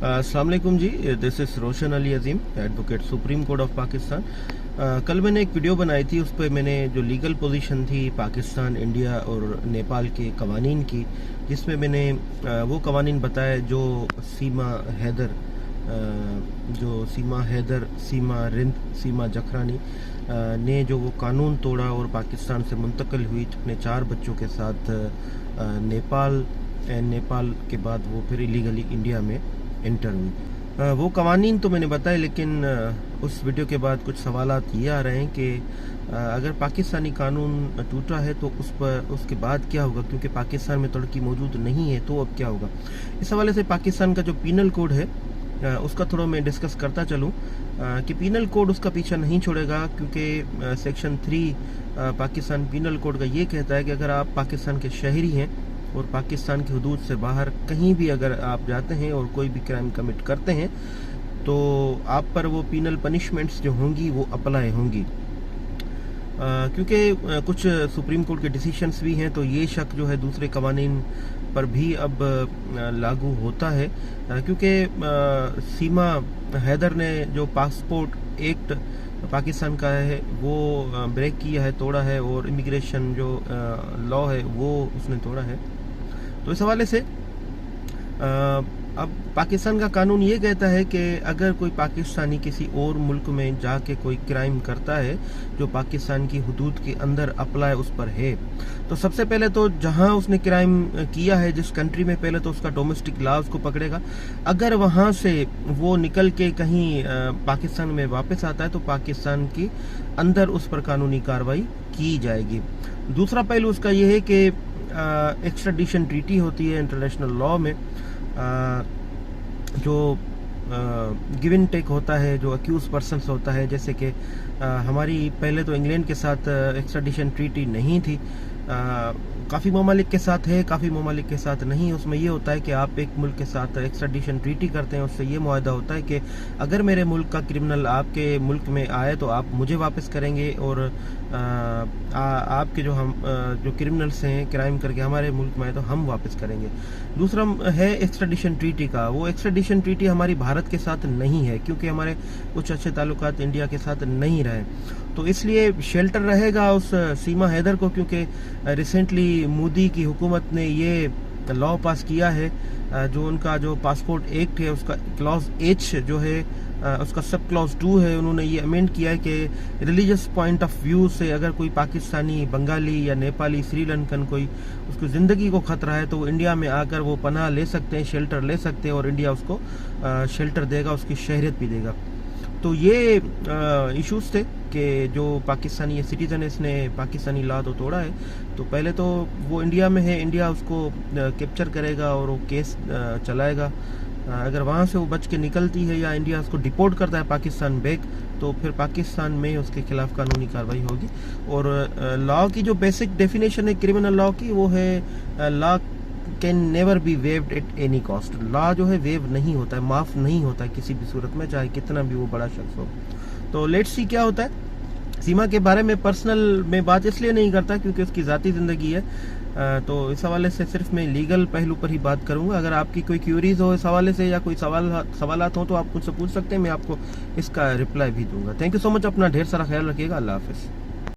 अस्सलाम वालेकुम जी। This is Roshan Ali Azeem, advocate Supreme Court of Pakistan. कल मैंने एक वीडियो बनाई थी, उस पर मैंने जो लीगल पोजीशन थी पाकिस्तान, इंडिया और नेपाल के कवानीन की, जिसमें मैंने वो कवानीन बताए जो सीमा हैदर, सीमा रिंद, सीमा जखरानी ने जो वो कानून तोड़ा और पाकिस्तान से मुंतकिल हुई अपने 4 बच्चों के साथ नेपाल के बाद वो फिर इलीगली इंडिया में इंटर हुई। वो कवानीन तो मैंने बताए, लेकिन उस वीडियो के बाद कुछ सवालात ये आ रहे हैं कि अगर पाकिस्तानी कानून टूटा है तो उसके बाद क्या होगा, क्योंकि पाकिस्तान में तड़की मौजूद नहीं है, तो अब क्या होगा। इस हवाले से पाकिस्तान का जो पीनल कोड है उसका थोड़ा मैं डिस्कस करता चलूँ कि पीनल कोड उसका पीछा नहीं छोड़ेगा, क्योंकि सेक्शन 3 पाकिस्तान पीनल कोड का ये कहता है कि अगर आप पाकिस्तान के शहरी हैं और पाकिस्तान की हदूद से बाहर कहीं भी अगर आप जाते हैं और कोई भी क्राइम कमिट करते हैं तो आप पर वो पीनल पनिशमेंट्स जो होंगी वो अप्लाई होंगी। क्योंकि कुछ सुप्रीम कोर्ट के डिसीशंस भी हैं, तो ये शक जो है दूसरे कवानीन पर भी अब लागू होता है, क्योंकि सीमा हैदर ने जो पासपोर्ट एक्ट पाकिस्तान का है वो ब्रेक किया है, तोड़ा है, और इमिग्रेशन जो लॉ है वो उसने तोड़ा है। तो इस हवाले से अब पाकिस्तान का कानून ये कहता है कि अगर कोई पाकिस्तानी किसी और मुल्क में जाके कोई क्राइम करता है जो पाकिस्तान की हुदूद के अंदर अप्लाई उस पर है, तो सबसे पहले तो जहां उसने क्राइम किया है जिस कंट्री में, पहले तो उसका डोमेस्टिक लॉ उसको पकड़ेगा। अगर वहां से वो निकल के कहीं पाकिस्तान में वापस आता है तो पाकिस्तान की अंदर उस पर कानूनी कार्रवाई की जाएगी। दूसरा पहलू उसका ये है कि एक्स्ट्राडिशन ट्रीटी होती है इंटरनेशनल लॉ में, जो गिव एंड टेक होता है, जो अक्यूज पर्सन्स होता है, जैसे कि हमारी पहले तो इंग्लैंड के साथ एक्स्ट्राडिशन ट्रीटी नहीं थी, काफ़ी ममालिक के साथ है, काफ़ी ममालिक के साथ नहीं। उसमें ये होता है कि आप एक मुल्क के साथ एक्स्ट्राडिशन ट्रीटी करते हैं, उससे ये मुआहदा होता है कि अगर मेरे मुल्क का क्रिमिनल आपके मुल्क में आए तो आप मुझे वापस करेंगे, और आपके जो क्रिमिनल्स हैं क्राइम करके हमारे मुल्क में आए तो हम वापस करेंगे। दूसरा है एक्स्ट्राडिशन ट्रीटी का। वो एक्स्ट्राडिशन ट्रीटी हमारी भारत के साथ नहीं है, क्योंकि हमारे कुछ अच्छे ताल्लुकात इंडिया के साथ नहीं रहे, तो इसलिए शेल्टर रहेगा उस सीमा हैदर को, क्योंकि रिसेंटली मोदी की हुकूमत ने ये लॉ पास किया है, जो उनका जो पासपोर्ट एक्ट है उसका क्लॉज H जो है उसका सब क्लॉज 2 है, उन्होंने ये अमेंड किया है कि रिलीजियस पॉइंट ऑफ व्यू से अगर कोई पाकिस्तानी, बंगाली या नेपाली, श्रीलंकन कोई उसकी ज़िंदगी को ख़तरा है तो वो इंडिया में आकर वो पनाह ले सकते हैं, शेल्टर ले सकते हैं, और इंडिया उसको शेल्टर देगा, उसकी शहरियत भी देगा। तो ये इश्यूज थे कि जो पाकिस्तानी सिटीज़न है, इसने पाकिस्तानी लॉ तो तोड़ा है, तो पहले तो वो इंडिया में है, इंडिया उसको कैप्चर करेगा और वो केस चलाएगा। अगर वहाँ से वो बच के निकलती है या इंडिया उसको डिपोर्ट करता है पाकिस्तान बैक, तो फिर पाकिस्तान में उसके खिलाफ कानूनी कार्रवाई होगी। और लॉ की जो बेसिक डेफिनेशन है क्रिमिनल लॉ की, वो है law can never be waived at any cost. Law जो है वेव नहीं होता है, माफ़ नहीं होता है किसी भी सूरत में, चाहे कितना भी वो बड़ा शख्स हो। तो लेट्स सी क्या होता है। सीमा के बारे में पर्सनल में बात इसलिए नहीं करता क्योंकि उसकी ज़ाती ज़िंदगी है, तो इस हवाले से सिर्फ मैं लीगल पहलू पर ही बात करूंगा। अगर आपकी कोई क्यूरीज हो इस हवाले से या कोई सवालात हो तो आप मुझसे पूछ सकते हैं, मैं आपको इसका रिप्लाई भी दूंगा। थैंक यू सो मच, अपना ढेर सारा ख्याल रखिएगा। अल्लाह हाफिज़।